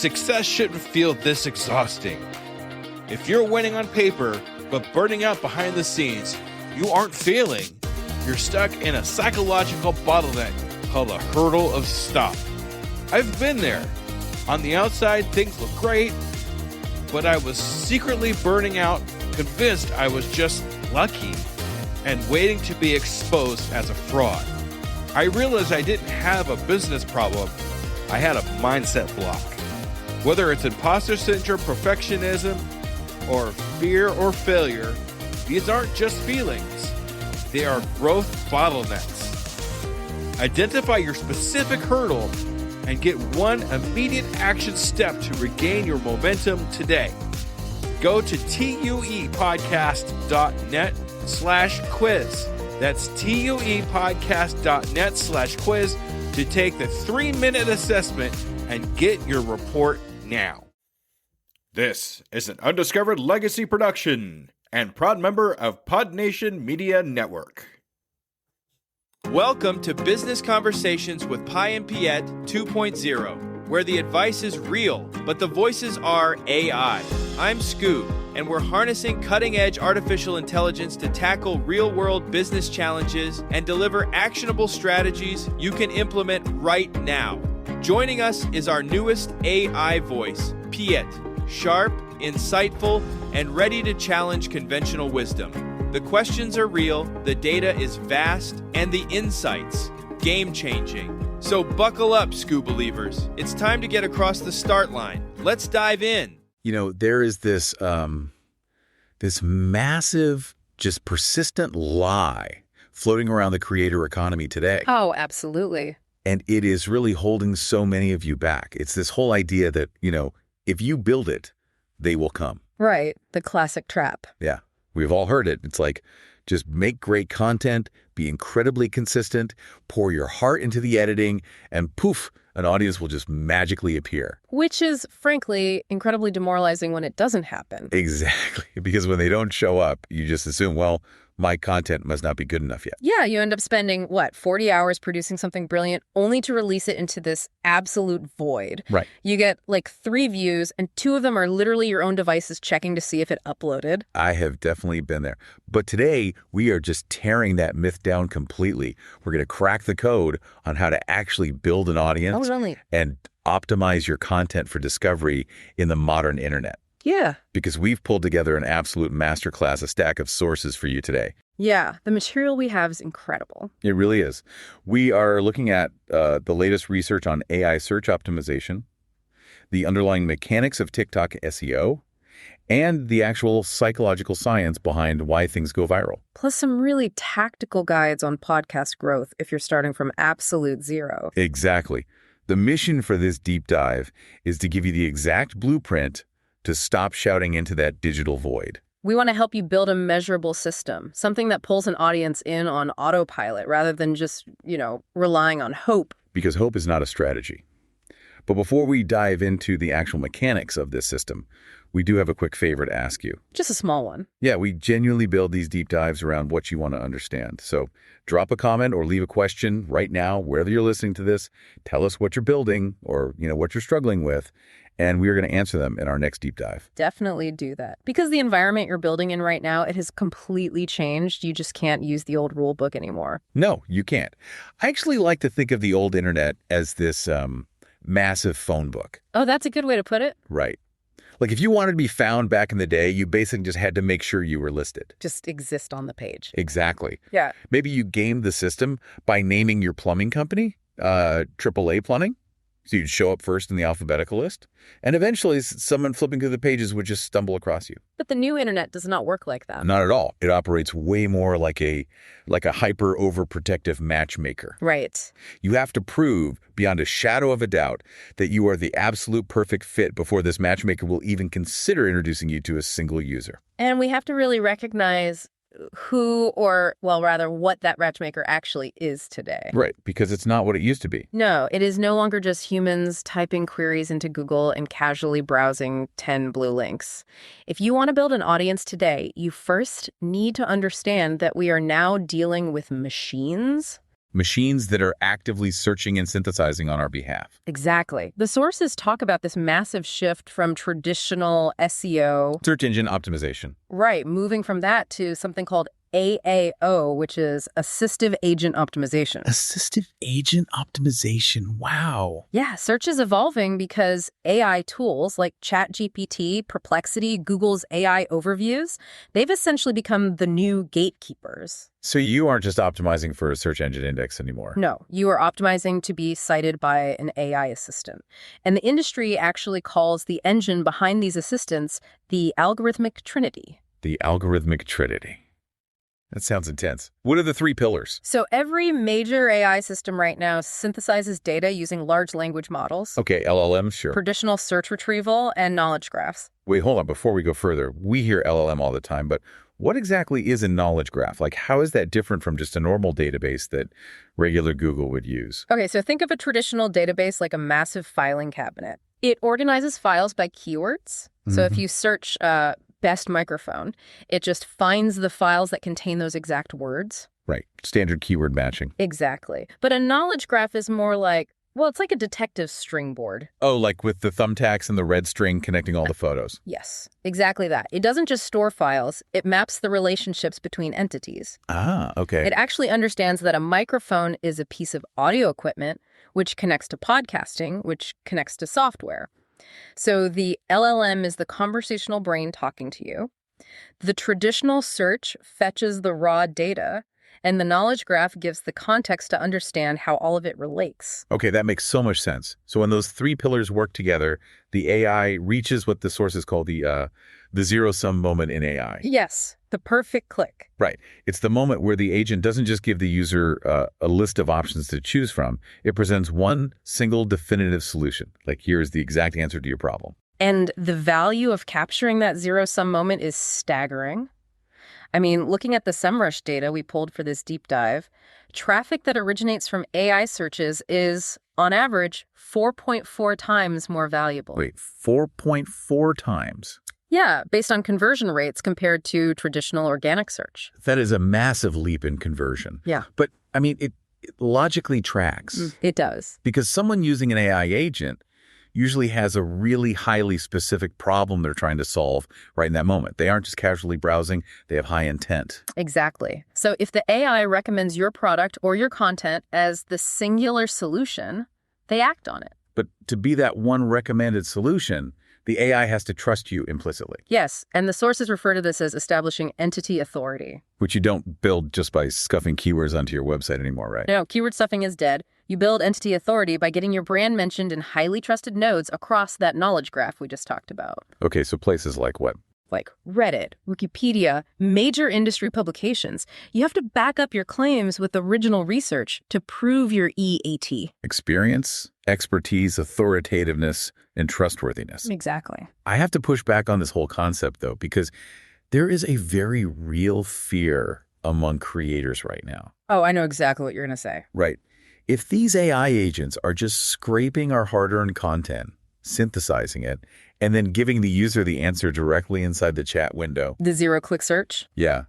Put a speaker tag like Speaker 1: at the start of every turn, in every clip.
Speaker 1: Success shouldn't feel this exhausting. If you're winning on paper, but burning out behind the scenes, you aren't failing. You're stuck in a psychological bottleneck called a hurdle of stop. I've been there. On the outside, things look great, but I was secretly burning out, convinced I was just lucky, and waiting to be exposed as a fraud. I realized I didn't have a business problem. I had a mindset block. Whether it's imposter syndrome, perfectionism, or fear or failure, these aren't just feelings. They are growth bottlenecks. Identify your specific hurdle and get one immediate action step to regain your momentum today. Go to tuepodcast.net/quiz. That's tuepodcast.net/quiz to take the 3-minute assessment and get your report now. This is an Undiscovered Legacy production and proud member of PodNation Media Network. Welcome to Business Conversations with Pi and Piet 2.0, where the advice is real, but the voices are AI. I'm Scoob, and we're harnessing cutting-edge artificial intelligence to tackle real-world business challenges and deliver actionable strategies you can implement right now. Joining us is our newest AI voice, Piet, sharp, insightful, and ready to challenge conventional wisdom. The questions are real, the data is vast, and the insights game-changing. So buckle up, Scoob believers. It's time to get across the start line. Let's dive in.
Speaker 2: You know, there is this massive, just persistent lie floating around the creator economy today.
Speaker 3: Oh, absolutely.
Speaker 2: And it is really holding so many of you back. It's this whole idea that, if you build it, they will come.
Speaker 3: Right. The classic trap.
Speaker 2: Yeah. We've all heard it. It's like, just make great content, be incredibly consistent, pour your heart into the editing, and poof, an audience will just magically appear.
Speaker 3: Which is, frankly, incredibly demoralizing when it doesn't happen.
Speaker 2: Exactly. Because when they don't show up, you just assume, well, my content must not be good enough yet.
Speaker 3: Yeah, you end up spending, 40 hours producing something brilliant only to release it into this absolute void.
Speaker 2: Right.
Speaker 3: You get 3 views, and 2 of them are literally your own devices checking to see if it uploaded.
Speaker 2: I have definitely been there. But today, we are just tearing that myth down completely. We're going to crack the code on how to actually build an audience and optimize your content for discovery in the modern internet.
Speaker 3: Yeah.
Speaker 2: Because we've pulled together an absolute masterclass, a stack of sources for you today.
Speaker 3: Yeah, the material we have is incredible.
Speaker 2: It really is. We are looking at the latest research on AI search optimization, the underlying mechanics of TikTok SEO, and the actual psychological science behind why things go viral.
Speaker 3: Plus some really tactical guides on podcast growth if you're starting from absolute zero.
Speaker 2: Exactly. The mission for this deep dive is to give you the exact blueprint to stop shouting into that digital void.
Speaker 3: We want to help you build a measurable system, something that pulls an audience in on autopilot rather than just, relying on hope.
Speaker 2: Because hope is not a strategy. But before we dive into the actual mechanics of this system, we do have a quick favor to ask you.
Speaker 3: Just a small one.
Speaker 2: Yeah, we genuinely build these deep dives around what you want to understand. So drop a comment or leave a question right now, wherever you're listening to this. Tell us what you're building or, what you're struggling with. And we're going to answer them in our next deep dive.
Speaker 3: Definitely do that. Because the environment you're building in right now, it has completely changed. You just can't use the old rule book anymore.
Speaker 2: No, you can't. I actually like to think of the old internet as this massive phone book.
Speaker 3: Oh, that's a good way to put it.
Speaker 2: Right. Like if you wanted to be found back in the day, you basically just had to make sure you were listed.
Speaker 3: Just exist on the page.
Speaker 2: Exactly.
Speaker 3: Yeah.
Speaker 2: Maybe you gamed the system by naming your plumbing company, AAA Plumbing. So you'd show up first in the alphabetical list, and eventually someone flipping through the pages would just stumble across you.
Speaker 3: But the new internet does not work like that.
Speaker 2: Not at all. It operates way more like a hyper overprotective matchmaker.
Speaker 3: Right.
Speaker 2: You have to prove beyond a shadow of a doubt that you are the absolute perfect fit before this matchmaker will even consider introducing you to a single user.
Speaker 3: And we have to really recognize what that matchmaker actually is today.
Speaker 2: Right, because it's not what it used to be.
Speaker 3: No, it is no longer just humans typing queries into Google and casually browsing 10 blue links. If you want to build an audience today, you first need to understand that we are now dealing with machines
Speaker 2: Machines that are actively searching and synthesizing on our behalf.
Speaker 3: Exactly. The sources talk about this massive shift from traditional SEO.
Speaker 2: Search engine optimization.
Speaker 3: Right, moving from that to something called AAO, which is Assistive Agent Optimization.
Speaker 2: Assistive agent optimization. Wow.
Speaker 3: Yeah, search is evolving because AI tools like ChatGPT, Perplexity, Google's AI overviews, they've essentially become the new gatekeepers.
Speaker 2: So you aren't just optimizing for a search engine index anymore.
Speaker 3: No, you are optimizing to be cited by an AI assistant. And the industry actually calls the engine behind these assistants the Algorithmic Trinity.
Speaker 2: The Algorithmic Trinity. That sounds intense. What are the three pillars?
Speaker 3: So every major AI system right now synthesizes data using large language models.
Speaker 2: Okay, LLMs, sure.
Speaker 3: Traditional search retrieval, and knowledge graphs.
Speaker 2: Wait, hold on. Before we go further, we hear LLM all the time, but what exactly is a knowledge graph? Like, how is that different from just a normal database that regular Google would use?
Speaker 3: Okay, so think of a traditional database like a massive filing cabinet. It organizes files by keywords. So if you search best microphone, it just finds the files that contain those exact words.
Speaker 2: Right. Standard keyword matching.
Speaker 3: Exactly. But a knowledge graph is more like, well, it's like a detective string board.
Speaker 2: Oh, like with the thumbtacks and the red string connecting all the photos.
Speaker 3: Yes, exactly that. It doesn't just store files, it maps the relationships between entities.
Speaker 2: Ah, okay.
Speaker 3: It actually understands that a microphone is a piece of audio equipment, which connects to podcasting, which connects to software. So the LLM is the conversational brain talking to you. The traditional search fetches the raw data, and the knowledge graph gives the context to understand how all of it relates.
Speaker 2: Okay, that makes so much sense. So when those three pillars work together, the AI reaches what the sources call the zero-sum moment in AI.
Speaker 3: Yes, the perfect click.
Speaker 2: Right. It's the moment where the agent doesn't just give the user a list of options to choose from. It presents one single definitive solution. Like, here's the exact answer to your problem.
Speaker 3: And the value of capturing that zero-sum moment is staggering. I mean, looking at the SEMrush data we pulled for this deep dive, traffic that originates from AI searches is, on average, 4.4 times more valuable.
Speaker 2: Wait, 4.4 times?
Speaker 3: Yeah, based on conversion rates compared to traditional organic search.
Speaker 2: That is a massive leap in conversion.
Speaker 3: Yeah.
Speaker 2: But, I mean, it logically tracks.
Speaker 3: It does.
Speaker 2: Because someone using an AI agent usually has a really highly specific problem they're trying to solve right in that moment. They aren't just casually browsing, they have high intent.
Speaker 3: Exactly. So if the AI recommends your product or your content as the singular solution, they act on it.
Speaker 2: But to be that one recommended solution, the AI has to trust you implicitly.
Speaker 3: Yes, and the sources refer to this as establishing entity authority.
Speaker 2: Which you don't build just by scuffing keywords onto your website anymore, right?
Speaker 3: No, keyword stuffing is dead. You build entity authority by getting your brand mentioned in highly trusted nodes across that knowledge graph we just talked about.
Speaker 2: Okay, so places like what?
Speaker 3: Like Reddit, Wikipedia, major industry publications. You have to back up your claims with original research to prove your EAT.
Speaker 2: Experience, expertise, authoritativeness, and trustworthiness.
Speaker 3: Exactly.
Speaker 2: I have to push back on this whole concept, though, because there is a very real fear among creators right now.
Speaker 3: Oh, I know exactly what you're going to say.
Speaker 2: Right. If these AI agents are just scraping our hard-earned content, synthesizing it, and then giving the user the answer directly inside the chat window.
Speaker 3: The zero-click search?
Speaker 2: Yeah.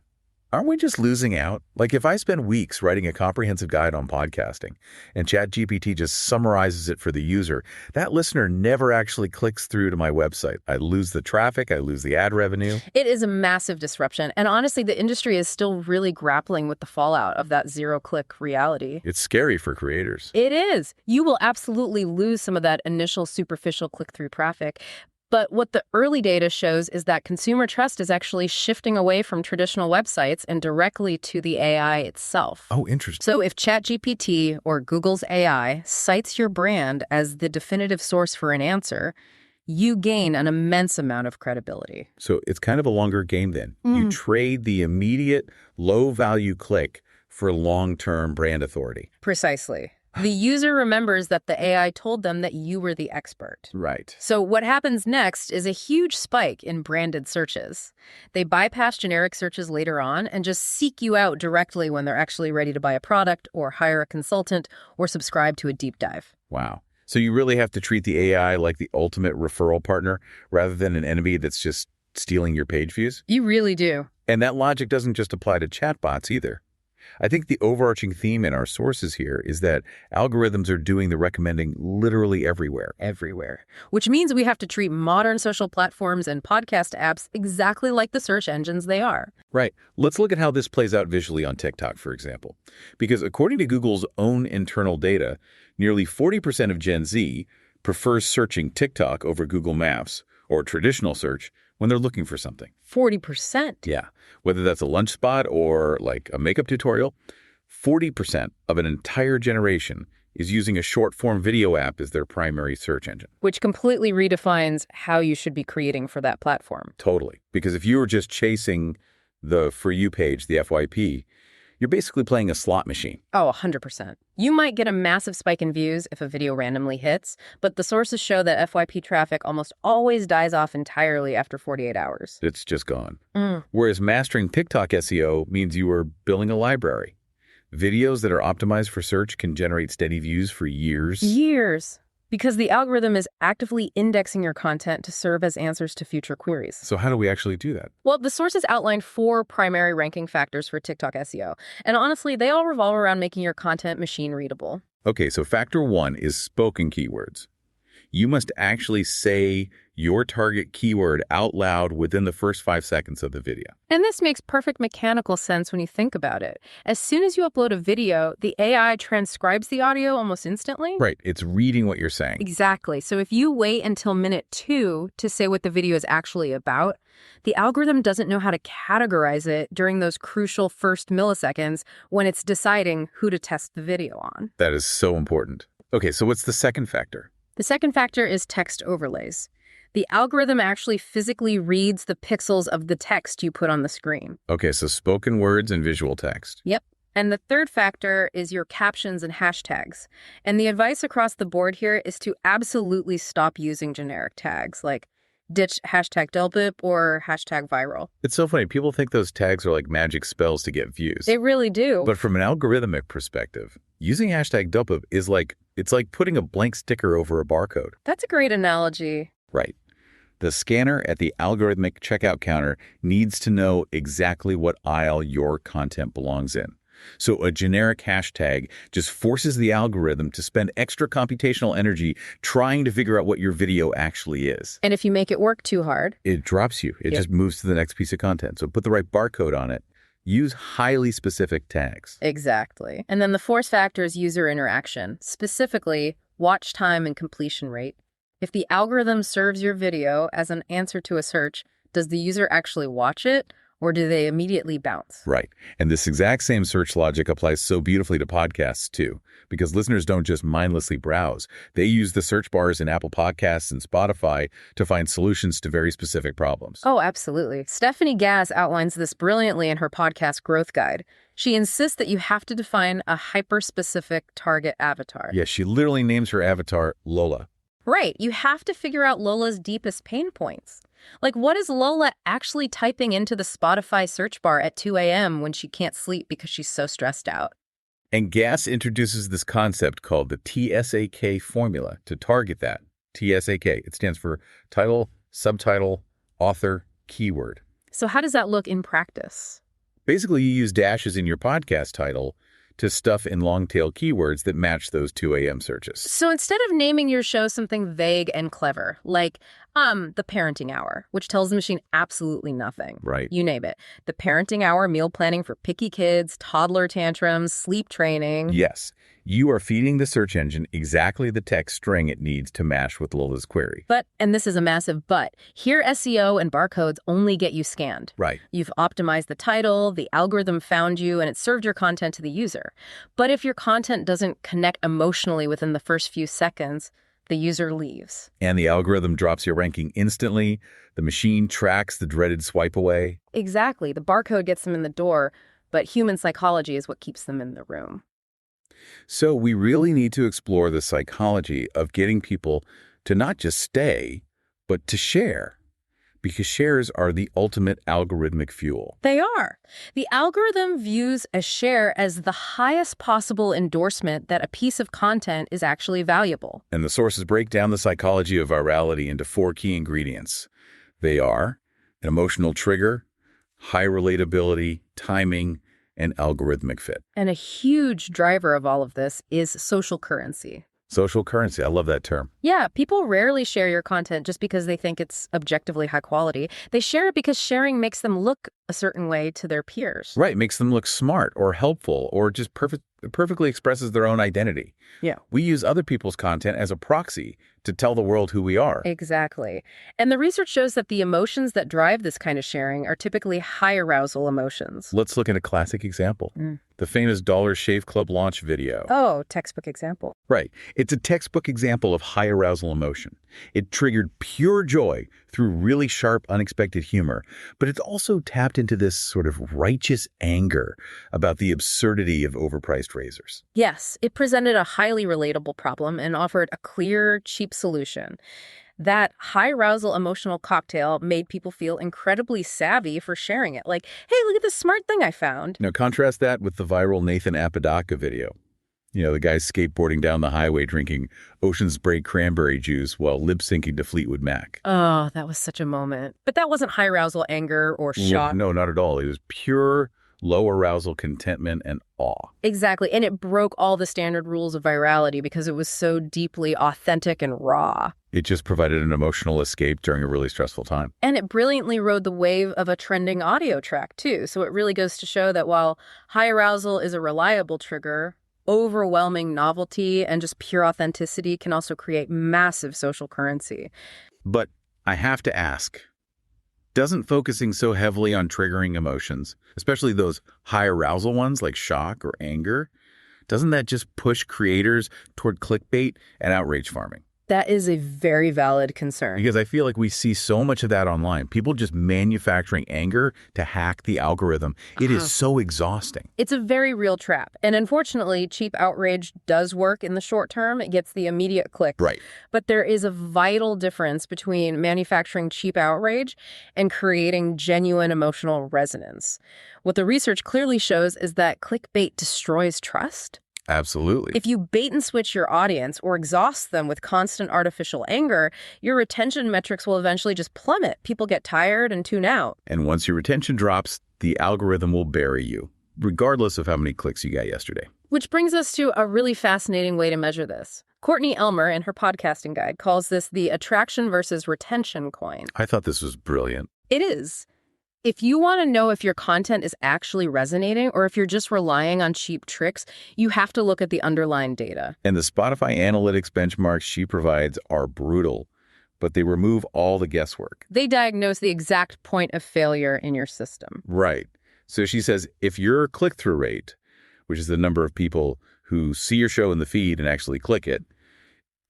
Speaker 2: Aren't we just losing out? Like, if I spend weeks writing a comprehensive guide on podcasting and ChatGPT just summarizes it for the user, that listener never actually clicks through to my website. I lose the traffic, I lose the ad revenue.
Speaker 3: It is a massive disruption. And honestly, the industry is still really grappling with the fallout of that zero-click reality.
Speaker 2: It's scary for creators.
Speaker 3: It is. You will absolutely lose some of that initial superficial click-through traffic. But what the early data shows is that consumer trust is actually shifting away from traditional websites and directly to the AI itself.
Speaker 2: Oh, interesting.
Speaker 3: So if ChatGPT or Google's AI cites your brand as the definitive source for an answer, you gain an immense amount of credibility.
Speaker 2: So it's kind of a longer game then. You trade the immediate low-value click for long-term brand authority.
Speaker 3: Precisely. The user remembers that the AI told them that you were the expert.
Speaker 2: Right.
Speaker 3: So what happens next is a huge spike in branded searches. They bypass generic searches later on and just seek you out directly when they're actually ready to buy a product or hire a consultant or subscribe to a deep dive.
Speaker 2: Wow. So you really have to treat the AI like the ultimate referral partner rather than an enemy that's just stealing your page views?
Speaker 3: You really do.
Speaker 2: And that logic doesn't just apply to chatbots either. I think the overarching theme in our sources here is that algorithms are doing the recommending literally everywhere.
Speaker 3: Everywhere. Which means we have to treat modern social platforms and podcast apps exactly like the search engines they are.
Speaker 2: Right. Let's look at how this plays out visually on TikTok, for example. Because according to Google's own internal data, nearly 40% of Gen Z prefers searching TikTok over Google Maps or traditional search when they're looking for something.
Speaker 3: 40%?
Speaker 2: Yeah. Whether that's a lunch spot or like a makeup tutorial, 40% of an entire generation is using a short-form video app as their primary search engine.
Speaker 3: Which completely redefines how you should be creating for that platform.
Speaker 2: Totally. Because if you were just chasing the For You page, the FYP, you're basically playing a slot machine.
Speaker 3: Oh, 100%. You might get a massive spike in views if a video randomly hits, but the sources show that FYP traffic almost always dies off entirely after 48 hours.
Speaker 2: It's just gone. Whereas mastering TikTok SEO means you are building a library. Videos that are optimized for search can generate steady views for years.
Speaker 3: Years. Because the algorithm is actively indexing your content to serve as answers to future queries.
Speaker 2: So how do we actually do that?
Speaker 3: Well, the sources outlined 4 primary ranking factors for TikTok SEO. And honestly, they all revolve around making your content machine readable.
Speaker 2: Okay, so factor 1 is spoken keywords. You must actually say your target keyword out loud within the first 5 seconds of the video.
Speaker 3: And this makes perfect mechanical sense when you think about it. As soon as you upload a video, the AI transcribes the audio almost instantly.
Speaker 2: Right, it's reading what you're saying.
Speaker 3: Exactly. So if you wait until minute 2 to say what the video is actually about, the algorithm doesn't know how to categorize it during those crucial first milliseconds when it's deciding who to test the video on.
Speaker 2: That is so important. Okay, so what's the second factor?
Speaker 3: The second factor is text overlays. The algorithm actually physically reads the pixels of the text you put on the screen.
Speaker 2: Okay, so spoken words and visual text.
Speaker 3: Yep. And the third factor is your captions and hashtags. And the advice across the board here is to absolutely stop using generic tags like ditch hashtag Delpip or hashtag viral.
Speaker 2: It's so funny. People think those tags are like magic spells to get views.
Speaker 3: They really do.
Speaker 2: But from an algorithmic perspective, using hashtag Delpip is like, it's like putting a blank sticker over a barcode.
Speaker 3: That's a great analogy.
Speaker 2: Right. The scanner at the algorithmic checkout counter needs to know exactly what aisle your content belongs in. So a generic hashtag just forces the algorithm to spend extra computational energy trying to figure out what your video actually is.
Speaker 3: And if you make it work too hard,
Speaker 2: it drops you. It just moves to the next piece of content. So put the right barcode on it. Use highly specific tags.
Speaker 3: Exactly. And then the fourth factor is user interaction, specifically watch time and completion rate. If the algorithm serves your video as an answer to a search, does the user actually watch it, or do they immediately bounce?
Speaker 2: Right. And this exact same search logic applies so beautifully to podcasts, too, because listeners don't just mindlessly browse. They use the search bars in Apple Podcasts and Spotify to find solutions to very specific problems.
Speaker 3: Oh, absolutely. Stephanie Gass outlines this brilliantly in her podcast Growth Guide. She insists that you have to define a hyper-specific target avatar.
Speaker 2: Yeah, she literally names her avatar Lola.
Speaker 3: Right. You have to figure out Lola's deepest pain points. Like, what is Lola actually typing into the Spotify search bar at 2 a.m. when she can't sleep because she's so stressed out?
Speaker 2: And Gass introduces this concept called the TSAK Formula to target that. TSAK, it stands for title, subtitle, author, keyword.
Speaker 3: So how does that look in practice?
Speaker 2: Basically, you use dashes in your podcast title to stuff in long-tail keywords that match those 2 a.m. searches.
Speaker 3: So instead of naming your show something vague and clever, like, the parenting hour, which tells the machine absolutely nothing.
Speaker 2: Right.
Speaker 3: You name it. The parenting hour, meal planning for picky kids, toddler tantrums, sleep training.
Speaker 2: Yes. You are feeding the search engine exactly the text string it needs to match with Lola's query.
Speaker 3: But, and this is a massive but, here SEO and barcodes only get you scanned.
Speaker 2: Right.
Speaker 3: You've optimized the title, the algorithm found you, and it served your content to the user. But if your content doesn't connect emotionally within the first few seconds, the user leaves.
Speaker 2: And the algorithm drops your ranking instantly. The machine tracks the dreaded swipe away.
Speaker 3: Exactly. The barcode gets them in the door, but human psychology is what keeps them in the room.
Speaker 2: So we really need to explore the psychology of getting people to not just stay, but to share. Because shares are the ultimate algorithmic fuel.
Speaker 3: They are. The algorithm views a share as the highest possible endorsement that a piece of content is actually valuable.
Speaker 2: And the sources break down the psychology of virality into 4 key ingredients. They are an emotional trigger, high relatability, timing, and algorithmic fit.
Speaker 3: And a huge driver of all of this is social currency.
Speaker 2: Social currency. I love that term.
Speaker 3: Yeah, people rarely share your content just because they think it's objectively high quality. They share it because sharing makes them look a certain way to their peers.
Speaker 2: Right. Makes them look smart or helpful or just perfectly expresses their own identity.
Speaker 3: Yeah.
Speaker 2: We use other people's content as a proxy to tell the world who we are.
Speaker 3: Exactly. And the research shows that the emotions that drive this kind of sharing are typically high arousal emotions.
Speaker 2: Let's look at a classic example. The famous Dollar Shave Club launch video.
Speaker 3: Oh, textbook example.
Speaker 2: Right. It's a textbook example of high arousal emotion. It triggered pure joy through really sharp, unexpected humor, but it also tapped into this sort of righteous anger about the absurdity of overpriced razors.
Speaker 3: Yes, it presented a highly relatable problem and offered a clear, cheap solution. That high arousal emotional cocktail made people feel incredibly savvy for sharing it. Like, hey, look at this smart thing I found.
Speaker 2: Now, contrast that with the viral Nathan Apodaca video. You know, the guy's skateboarding down the highway drinking Ocean Spray cranberry juice while lip-syncing to Fleetwood Mac.
Speaker 3: Oh, that was such a moment. But that wasn't high arousal anger or shock.
Speaker 2: No, not at all. It was pure low arousal contentment and awe.
Speaker 3: Exactly. And it broke all the standard rules of virality because it was so deeply authentic and raw.
Speaker 2: It just provided an emotional escape during a really stressful time.
Speaker 3: And it brilliantly rode the wave of a trending audio track, too. So it really goes to show that while high arousal is a reliable trigger, overwhelming novelty and just pure authenticity can also create massive social currency.
Speaker 2: But I have to ask, doesn't focusing so heavily on triggering emotions, especially those high arousal ones like shock or anger, doesn't that just push creators toward clickbait and outrage farming?
Speaker 3: That is a very valid concern.
Speaker 2: Because I feel like we see so much of that online. People just manufacturing anger to hack the algorithm. It is so exhausting.
Speaker 3: It's a very real trap. And unfortunately, cheap outrage does work in the short term. It gets the immediate click.
Speaker 2: Right.
Speaker 3: But there is a vital difference between manufacturing cheap outrage and creating genuine emotional resonance. What the research clearly shows is that clickbait destroys trust.
Speaker 2: Absolutely.
Speaker 3: If you bait and switch your audience or exhaust them with constant artificial anger, your retention metrics will eventually just plummet. People get tired and tune out.
Speaker 2: And once your retention drops, the algorithm will bury you, regardless of how many clicks you got yesterday.
Speaker 3: Which brings us to a really fascinating way to measure this. Courtney Elmer, in her podcasting guide, calls this the attraction versus retention coin.
Speaker 2: I thought this was brilliant.
Speaker 3: It is. If you want to know if your content is actually resonating or if you're just relying on cheap tricks, you have to look at the underlying data.
Speaker 2: And the Spotify analytics benchmarks she provides are brutal, but they remove all the guesswork.
Speaker 3: They diagnose the exact point of failure in your system.
Speaker 2: Right. So she says if your click-through rate, which is the number of people who see your show in the feed and actually click it,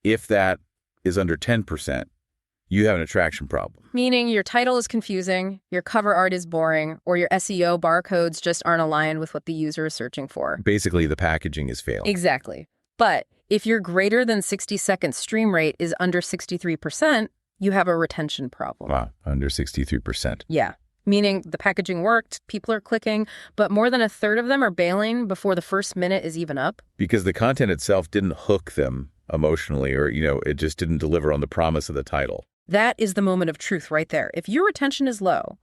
Speaker 2: if that is under 10%, you have an attraction problem.
Speaker 3: Meaning your title is confusing, your cover art is boring, or your SEO barcodes just aren't aligned with what the user is searching for.
Speaker 2: Basically, the packaging is failing.
Speaker 3: Exactly. But if your greater than 60-second stream rate is under 63%, you have a retention problem.
Speaker 2: Wow, under 63%.
Speaker 3: Yeah. Meaning the packaging worked, people are clicking, but more than a third of them are bailing before the first minute is even up.
Speaker 2: Because the content itself didn't hook them emotionally or, it just didn't deliver on the promise of the title.
Speaker 3: That is the moment of truth right there. If your retention is low,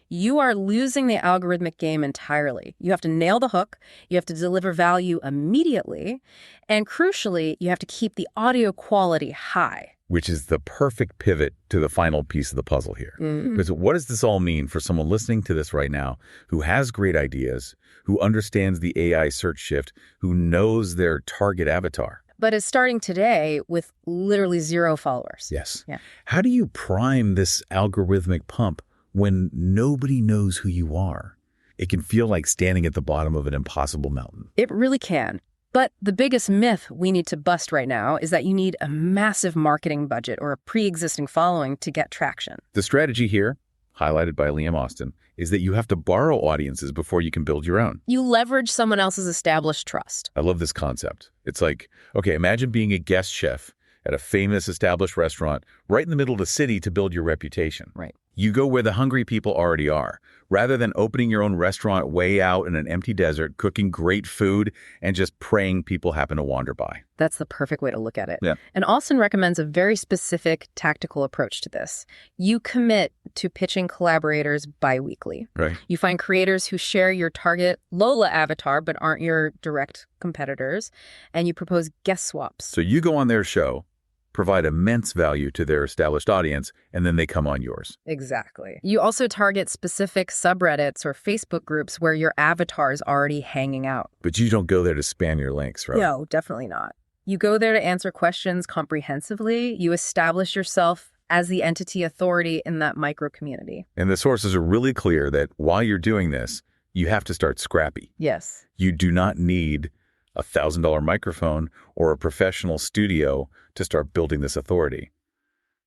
Speaker 3: you are losing the algorithmic game entirely. You have to nail the hook, you have to deliver value immediately, and crucially, you have to keep the audio quality high.
Speaker 2: Which is the perfect pivot to the final piece of the puzzle here. Because what does this all mean for someone listening to this right now who has great ideas, who understands the AI search shift, who knows their target avatar?
Speaker 3: But is starting today with literally 0 followers.
Speaker 2: Yes.
Speaker 3: Yeah.
Speaker 2: How do you prime this algorithmic pump when nobody knows who you are? It can feel like standing at the bottom of an impossible mountain.
Speaker 3: It really can. But the biggest myth we need to bust right now is that you need a massive marketing budget or a pre-existing following to get traction.
Speaker 2: The strategy here, highlighted by Liam Austin, is that you have to borrow audiences before you can build your own.
Speaker 3: You leverage someone else's established trust.
Speaker 2: I love this concept. It's like, okay, imagine being a guest chef at a famous established restaurant right in the middle of the city to build your reputation.
Speaker 3: Right.
Speaker 2: You go where the hungry people already are, rather than opening your own restaurant way out in an empty desert, cooking great food, and just praying people happen to wander by.
Speaker 3: That's the perfect way to look at it.
Speaker 2: Yeah.
Speaker 3: And Austin recommends a very specific tactical approach to this. You commit equivalent to pitching collaborators bi-weekly.
Speaker 2: Right.
Speaker 3: You find creators who share your target Lola avatar but aren't your direct competitors, and you propose guest swaps.
Speaker 2: So you go on their show, provide immense value to their established audience, and then they come on yours.
Speaker 3: Exactly. You also target specific subreddits or Facebook groups where your avatar is already hanging out.
Speaker 2: But you don't go there to spam your links, right?
Speaker 3: No, definitely not. You go there to answer questions comprehensively. You establish yourself as the entity authority in that micro community.
Speaker 2: And the sources are really clear that while you're doing this, you have to start scrappy.
Speaker 3: Yes.
Speaker 2: You do not need a $1,000 microphone or a professional studio to start building this authority.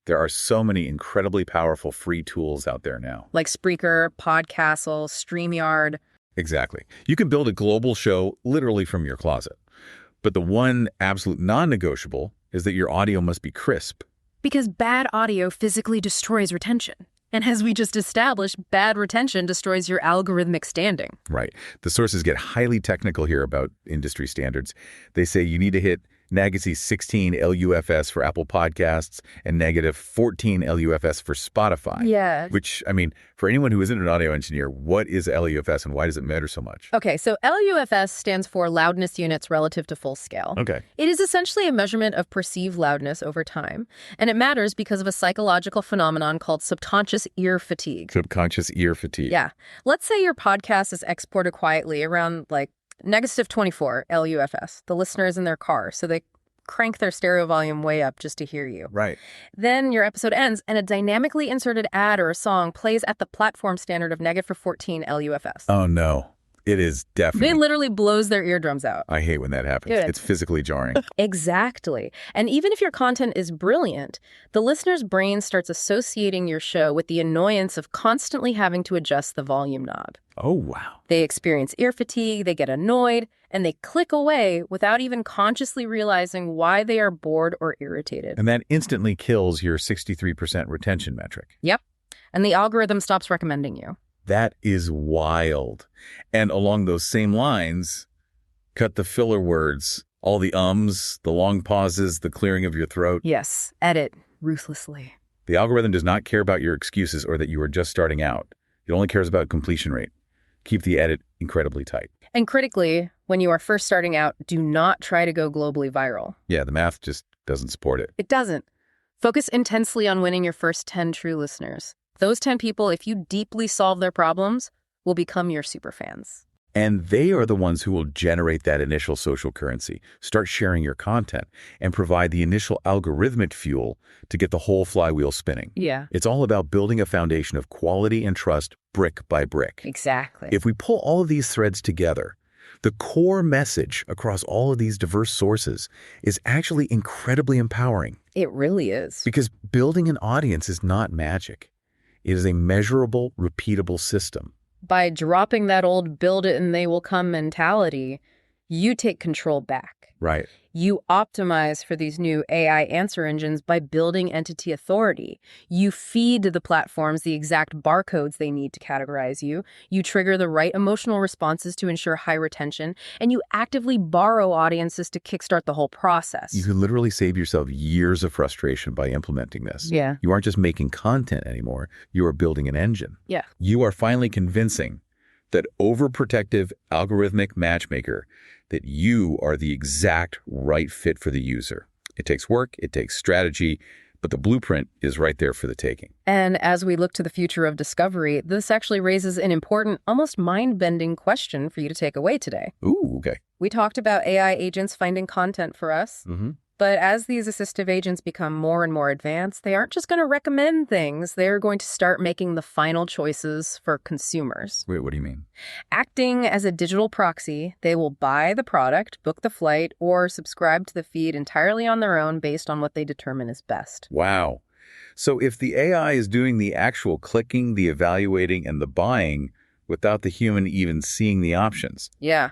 Speaker 2: There are so many incredibly powerful free tools out there now.
Speaker 3: Like Spreaker, Podcastle, StreamYard.
Speaker 2: Exactly. You can build a global show literally from your closet. But the one absolute non-negotiable is that your audio must be crisp.
Speaker 3: Because bad audio physically destroys retention. And as we just established, bad retention destroys your algorithmic standing.
Speaker 2: Right. The sources get highly technical here about industry standards. They say you need to hit negative 16 LUFS for Apple Podcasts and negative 14 LUFS for Spotify.
Speaker 3: Yeah.
Speaker 2: Which, I mean, for anyone who isn't an audio engineer, what is LUFS and why does it matter so much?
Speaker 3: Okay, so LUFS stands for loudness units relative to full scale.
Speaker 2: Okay.
Speaker 3: It is essentially a measurement of perceived loudness over time, and it matters because of a psychological phenomenon called subconscious ear fatigue.
Speaker 2: Subconscious ear fatigue.
Speaker 3: Yeah. Let's say your podcast is exported quietly around negative 24 LUFS. The listener is in their car, so they crank their stereo volume way up just to hear you.
Speaker 2: Right.
Speaker 3: Then your episode ends, and a dynamically inserted ad or a song plays at the platform standard of negative 14 LUFS.
Speaker 2: Oh, no. It is definitely.
Speaker 3: It literally blows their eardrums out.
Speaker 2: I hate when that happens.
Speaker 3: Good.
Speaker 2: It's physically jarring.
Speaker 3: Exactly. And even if your content is brilliant, the listener's brain starts associating your show with the annoyance of constantly having to adjust the volume knob.
Speaker 2: Oh, wow.
Speaker 3: They experience ear fatigue, they get annoyed, and they click away without even consciously realizing why they are bored or irritated.
Speaker 2: And that instantly kills your 63% retention metric.
Speaker 3: Yep. And the algorithm stops recommending you.
Speaker 2: That is wild. And along those same lines, cut the filler words, all the ums, the long pauses, the clearing of your throat.
Speaker 3: Yes, edit ruthlessly.
Speaker 2: The algorithm does not care about your excuses or that you are just starting out. It only cares about completion rate. Keep the edit incredibly tight.
Speaker 3: And critically, when you are first starting out, do not try to go globally viral.
Speaker 2: Yeah, the math just doesn't support it.
Speaker 3: It doesn't. Focus intensely on winning your first 10 true listeners. Those 10 people, if you deeply solve their problems, will become your superfans.
Speaker 2: And they are the ones who will generate that initial social currency, start sharing your content, and provide the initial algorithmic fuel to get the whole flywheel spinning.
Speaker 3: Yeah.
Speaker 2: It's all about building a foundation of quality and trust brick by brick.
Speaker 3: Exactly.
Speaker 2: If we pull all of these threads together, the core message across all of these diverse sources is actually incredibly empowering.
Speaker 3: It really is.
Speaker 2: Because building an audience is not magic. It is a measurable, repeatable system.
Speaker 3: By dropping that old build it and they will come mentality, you take control back.
Speaker 2: Right.
Speaker 3: You optimize for these new AI answer engines by building entity authority. You feed the platforms the exact barcodes they need to categorize you. You trigger the right emotional responses to ensure high retention. And you actively borrow audiences to kickstart the whole process.
Speaker 2: You can literally save yourself years of frustration by implementing this.
Speaker 3: Yeah.
Speaker 2: You aren't just making content anymore. You are building an engine.
Speaker 3: Yeah.
Speaker 2: You are finally convincing that overprotective algorithmic matchmaker that you are the exact right fit for the user. It takes work, it takes strategy, but the blueprint is right there for the taking.
Speaker 3: And as we look to the future of discovery, this actually raises an important, almost mind-bending question for you to take away today.
Speaker 2: Ooh, okay.
Speaker 3: We talked about AI agents finding content for us.
Speaker 2: Mm-hmm.
Speaker 3: But as these assistive agents become more and more advanced, they aren't just going to recommend things. They're going to start making the final choices for consumers.
Speaker 2: Wait, what do you mean?
Speaker 3: Acting as a digital proxy, they will buy the product, book the flight, or subscribe to the feed entirely on their own based on what they determine is best.
Speaker 2: Wow. So if the AI is doing the actual clicking, the evaluating, and the buying without the human even seeing the options,
Speaker 3: Yeah.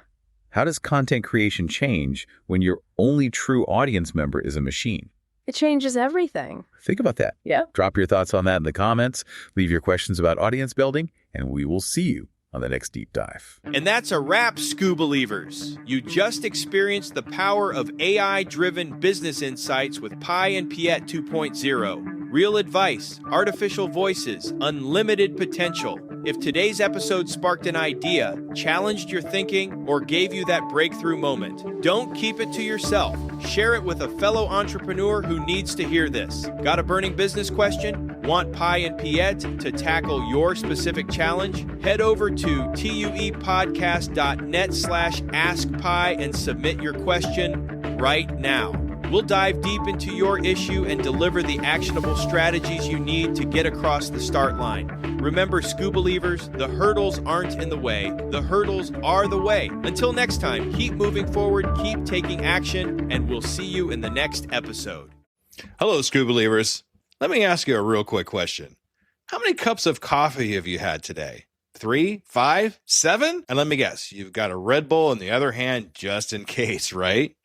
Speaker 2: how does content creation change when your only true audience member is a machine?
Speaker 3: It changes everything.
Speaker 2: Think about that.
Speaker 3: Yeah.
Speaker 2: Drop your thoughts on that in the comments. Leave your questions about audience building, and we will see you on the next deep dive.
Speaker 1: And that's a wrap, SKU believers. You just experienced the power of AI-driven business insights with Pi and Piet 2.0. Real advice, artificial voices, unlimited potential. If today's episode sparked an idea, challenged your thinking, or gave you that breakthrough moment, don't keep it to yourself. Share it with a fellow entrepreneur who needs to hear this. Got a burning business question? Want Pi and Piet to tackle your specific challenge? Head over to tuepodcast.net/askpi and submit your question right now. We'll dive deep into your issue and deliver the actionable strategies you need to get across the start line. Remember, Scuba-Believers, the hurdles aren't in the way. The hurdles are the way. Until next time, keep moving forward, keep taking action, and we'll see you in the next episode.
Speaker 4: Hello, Scuba-Believers. Let me ask you a real quick question. How many cups of coffee have you had today? 3, 5, 7? And let me guess, you've got a Red Bull in the other hand just in case, right?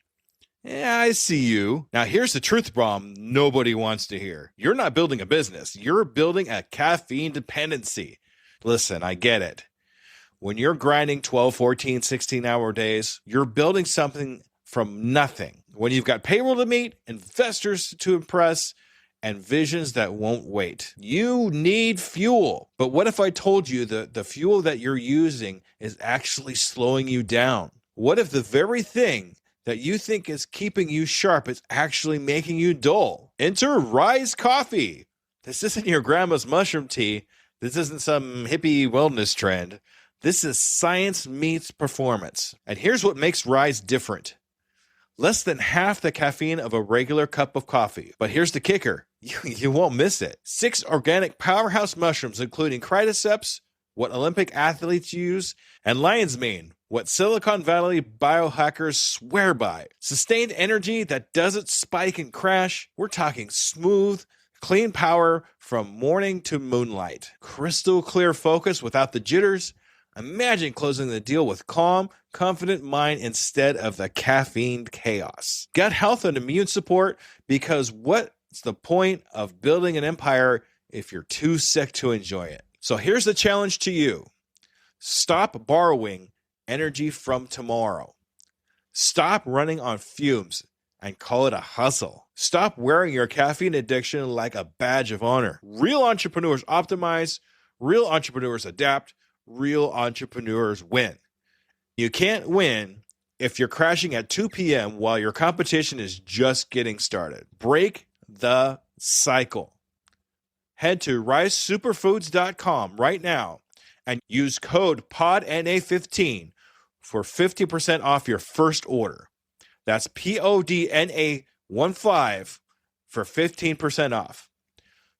Speaker 4: Yeah, I see you. Now, here's the truth bomb nobody wants to hear. You're not building a business. You're building a caffeine dependency. Listen, I get it. When you're grinding 12, 14, 16-hour days, you're building something from nothing. When you've got payroll to meet, investors to impress, and visions that won't wait. You need fuel. But what if I told you that the fuel that you're using is actually slowing you down? What if the very thing that you think is keeping you sharp is actually making you dull? Enter Rise Coffee. This isn't your grandma's mushroom tea. This isn't some hippie wellness trend. This is science meets performance. And here's what makes Rise different. Less than half the caffeine of a regular cup of coffee. But here's the kicker. You won't miss it. 6 organic powerhouse mushrooms, including cordyceps, what Olympic athletes use, and lion's mane, what Silicon Valley biohackers swear by. Sustained energy that doesn't spike and crash. We're talking smooth, clean power from morning to moonlight. Crystal clear focus without the jitters. Imagine closing the deal with calm, confident mind instead of the caffeine chaos. Gut health and immune support, because what's the point of building an empire if you're too sick to enjoy it? So here's the challenge to you. Stop borrowing energy from tomorrow. Stop running on fumes and call it a hustle. Stop wearing your caffeine addiction like a badge of honor. Real entrepreneurs optimize, real entrepreneurs adapt, real entrepreneurs win. You can't win if you're crashing at 2 p.m. while your competition is just getting started. Break the cycle. Head to risesuperfoods.com right now and use code PODNA15 for 50% off your first order. That's PODNA15 for 15% off.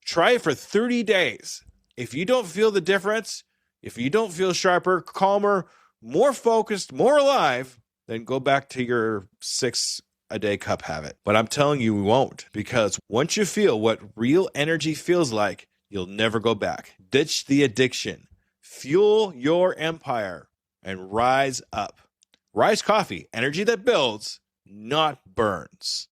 Speaker 4: Try it for 30 days. If you don't feel the difference, if you don't feel sharper, calmer, more focused, more alive, then go back to your 6-a-day cup habit. But I'm telling you, we won't, because once you feel what real energy feels like, you'll never go back. Ditch the addiction, fuel your empire, and rise up. Rise Coffee, energy that builds, not burns.